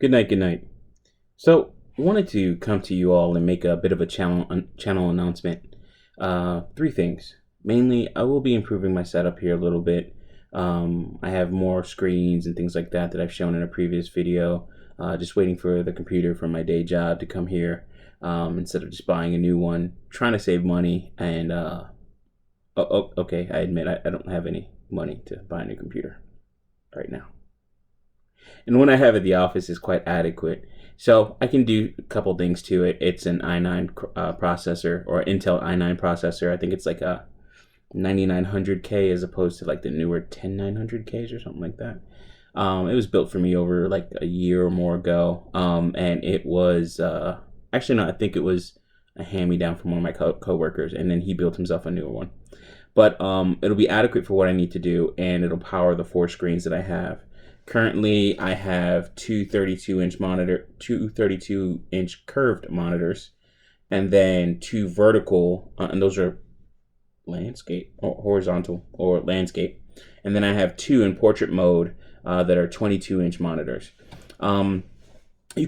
Good night, good night. So, wanted to come to you all and make a bit of a channel announcement. Three things. Mainly, I will be improving my setup here a little bit. I have more screens and things like that that I've shown in a previous video. Just waiting for the computer from my day job to come here instead of just buying a new one. Trying to save money and okay, I admit I don't have any money to buy a new computer right now. And what I have at the office is quite adequate. So I can do a couple things to it. It's an i9 processor, or Intel i9 processor. I think it's like a 9900K as opposed to like the newer 10900Ks or something like that. It was built for me over like a year or more ago. And it was, actually no, I think it was a hand-me-down from one of my co-workers, and then he built himself a newer one. But it'll be adequate for what I need to do, and it'll power the four screens that I have. Currently, I have two 32-inch curved monitors, and then two vertical, and those are landscape or horizontal or landscape. And then I have two in portrait mode that are 22-inch monitors. You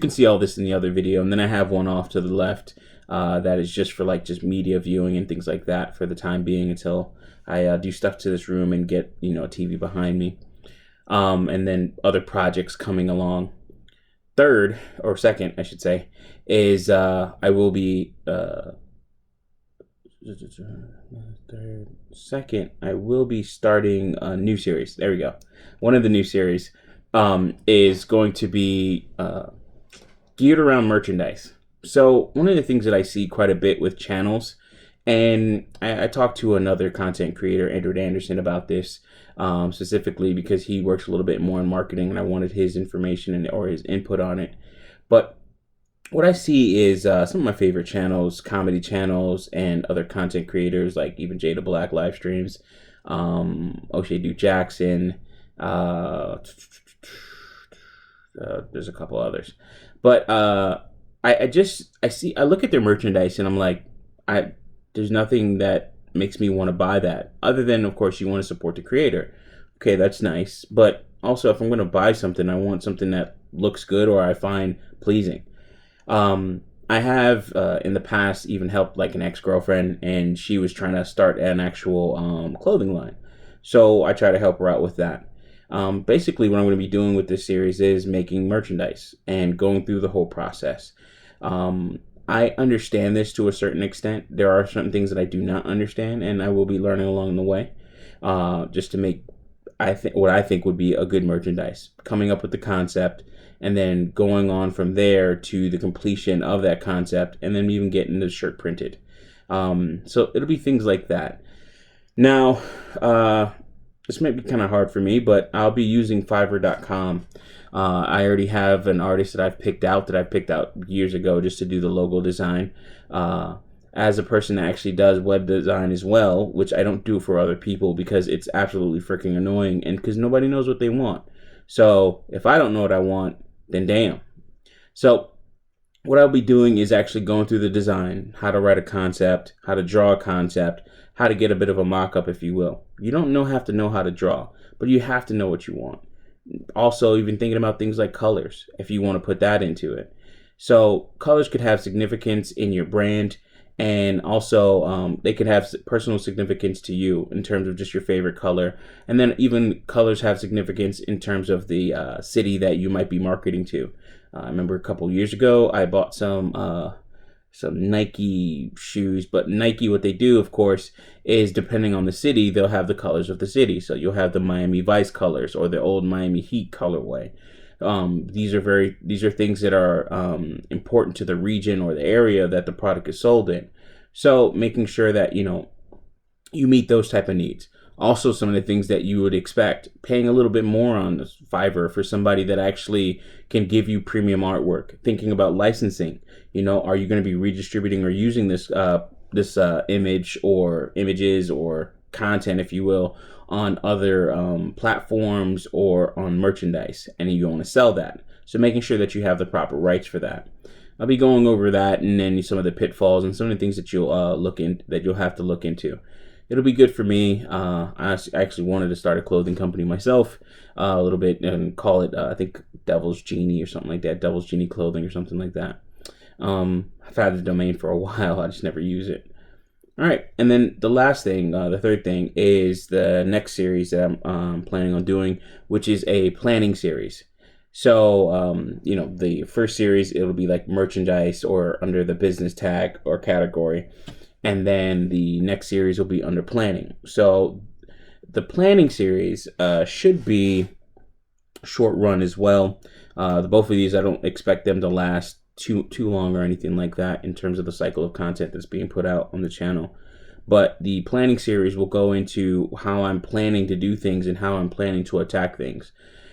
can see all this in the other video, and then I have one off to the left that is just for like just media viewing and things like that for the time being until I do stuff to this room and get a TV behind me. And then other projects coming along. Third, or second, I should say, is I will be starting a new series. There we go. One of the new series is going to be geared around merchandise. So one of the things that I see quite a bit with channels, and I talked to another content creator, Andrew Anderson, about this specifically because he works a little bit more in marketing, and I wanted his information or his input on it. But what I see is some of my favorite channels, comedy channels, and other content creators like even Jada Black live streams, O'Shea Duke Jackson. There's a couple others, but I look at their merchandise and I'm like, there's nothing that makes me want to buy that, other than, of course, you want to support the creator. Okay, that's nice. But also, if I'm going to buy something, I want something that looks good or I find pleasing. I have in the past even helped like an ex-girlfriend, and she was trying to start an actual clothing line. So I try to help her out with that. Basically, what I'm going to be doing with this series is making merchandise and going through the whole process. I understand this to a certain extent. There are certain things that I do not understand, and I will be learning along the way, just to make what I think would be a good merchandise. Coming up with the concept, and then going on from there to the completion of that concept, and then even getting the shirt printed. So it'll be things like that. Now, this might be kind of hard for me, but I'll be using Fiverr.com. I already have an artist that I've picked out years ago just to do the logo design. As a person that actually does web design as well, which I don't do for other people because it's absolutely freaking annoying, and because nobody knows what they want. So if I don't know what I want, then damn. So what I'll be doing is actually going through the design, how to write a concept, how to draw a concept, how to get a bit of a mock-up, if you will. You don't have to know how to draw, but you have to know what you want. Also, even thinking about things like colors, if you want to put that into it. So colors could have significance in your brand, and also they could have personal significance to you in terms of just your favorite color. And then even colors have significance in terms of the city that you might be marketing to. I remember a couple years ago, I bought some Nike shoes, but Nike, what they do, of course, is depending on the city, they'll have the colors of the city. So you'll have the Miami Vice colors or the old Miami Heat colorway. These are things that are important to the region or the area that the product is sold in. So making sure that you meet those type of needs. Also, some of the things that you would expect, paying a little bit more on Fiverr for somebody that actually can give you premium artwork. Thinking about licensing, are you going to be redistributing or using this image or images or content, if you will, on other platforms or on merchandise, and you want to sell that. So making sure that you have the proper rights for that. I'll be going over that, and then some of the pitfalls and some of the things that you'll have to look into. it'll be good for me. I actually wanted to start a clothing company myself, a little bit, and call it I think Devil's Genie or something like that, Devil's Genie Clothing or something like that. I've had the domain for a while. I just never use it. All right, and then the last thing, the third thing, is the next series that I'm planning on doing, which is a planning series. So, the first series, it'll be like merchandise or under the business tag or category. And then the next series will be under planning. So the planning series should be short run as well. Both of these, I don't expect them to last too long or anything like that in terms of the cycle of content that's being put out on the channel. But the planning series will go into how I'm planning to do things and how I'm planning to attack things.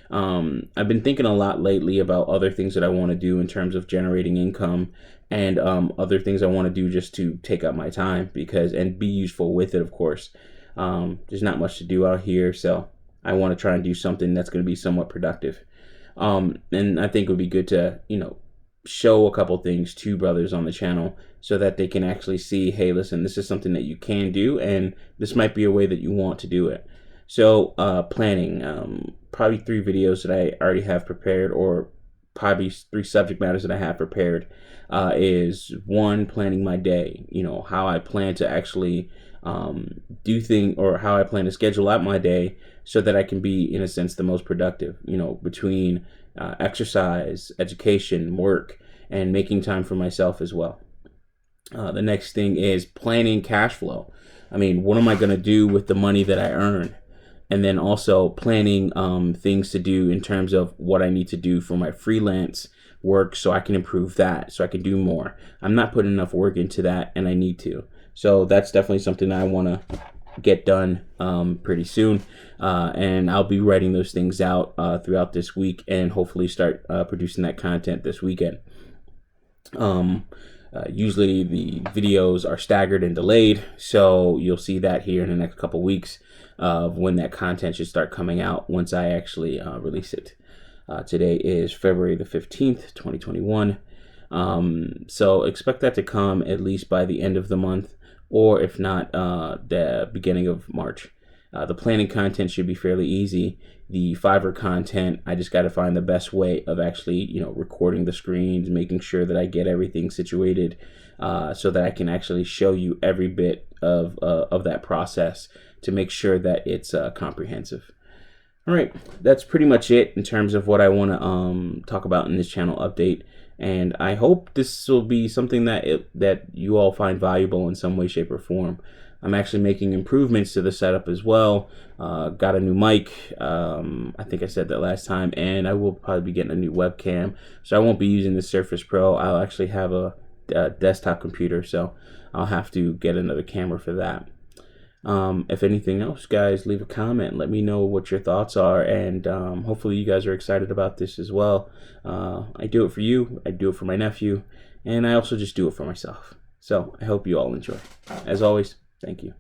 I've been thinking a lot lately about other things that I want to do in terms of generating income, and other things I want to do just to take up my time and be useful with it, of course. There's not much to do out here, so I want to try and do something that's going to be somewhat productive. And I think it would be good to, show a couple things to brothers on the channel so that they can actually see, hey, listen, this is something that you can do, and this might be a way that you want to do it. So planning, probably 3 videos that I already have prepared, or probably 3 subject matters that I have prepared, is 1, planning my day, how I plan to actually do things, or how I plan to schedule out my day so that I can be, in a sense, the most productive, between exercise, education, work, and making time for myself as well. The next thing is planning cash flow. I mean, what am I going to do with the money that I earn? And then also planning things to do in terms of what I need to do for my freelance work so I can improve that, so I can do more. I'm not putting enough work into that, and I need to. So that's definitely something that I want to get done pretty soon. And I'll be writing those things out throughout this week, and hopefully start producing that content this weekend. Usually the videos are staggered and delayed, so you'll see that here in the next couple weeks of when that content should start coming out once I actually release it. Today is February the 15th, 2021. So expect that to come at least by the end of the month, or if not, the beginning of March. The planning content should be fairly easy. The Fiverr content, I just got to find the best way of actually, recording the screens, making sure that I get everything situated, so that I can actually show you every bit of that process to make sure that it's comprehensive. All right, that's pretty much it in terms of what I want to talk about in this channel update. And I hope this will be something that you all find valuable in some way, shape, or form. I'm actually making improvements to the setup as well. Got a new mic. I think I said that last time. And I will probably be getting a new webcam. So I won't be using the Surface Pro. I'll actually have a desktop computer. So I'll have to get another camera for that. If anything else, guys, leave a comment. Let me know what your thoughts are. And hopefully you guys are excited about this as well. I do it for you. I do it for my nephew. And I also just do it for myself. So I hope you all enjoy. As always, thank you.